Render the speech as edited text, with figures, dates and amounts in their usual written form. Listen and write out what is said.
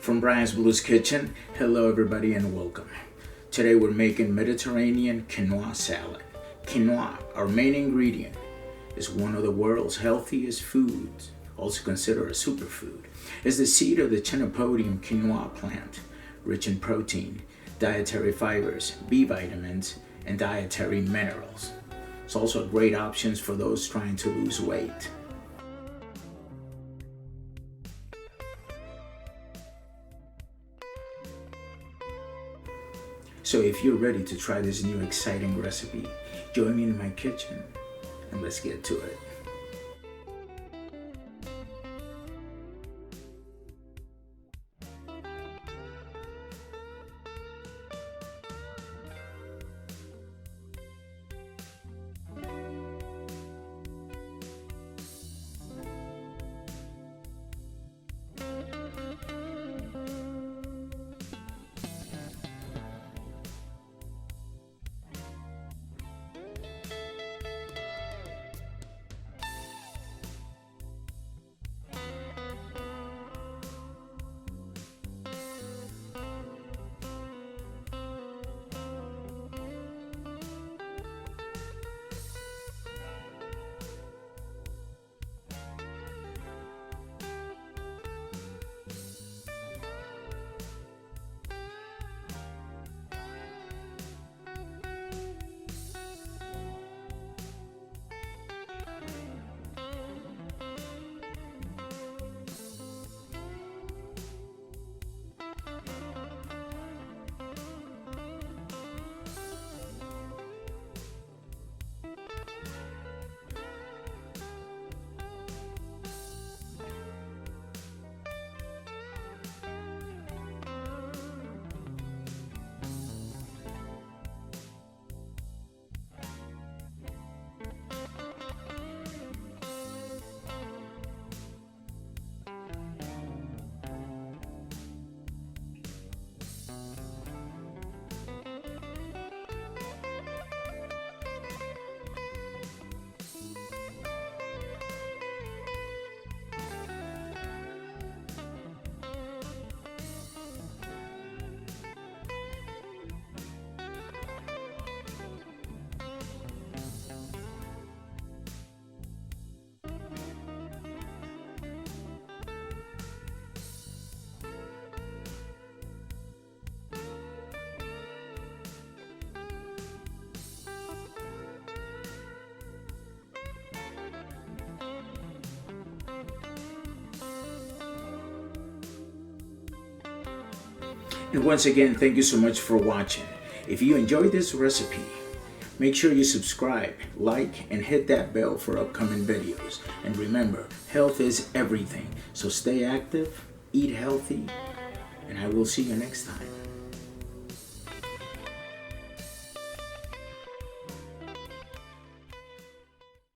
From Brian's Blues Kitchen, hello everybody and welcome. Today we're making Mediterranean quinoa salad. Quinoa, our main ingredient, is one of the world's healthiest foods, also considered a superfood. It's the seed of the Chenopodium quinoa plant, rich in protein, dietary fibers, B vitamins, and dietary minerals. It's also a great option for those trying to lose weight. So if you're ready to try this new exciting recipe, join me in my kitchen and let's get to it. And once again, thank you so much for watching. If you enjoyed this recipe, make sure you subscribe, like, and hit that bell for upcoming videos. And remember, health is everything. So stay active, eat healthy, and I will see you next time.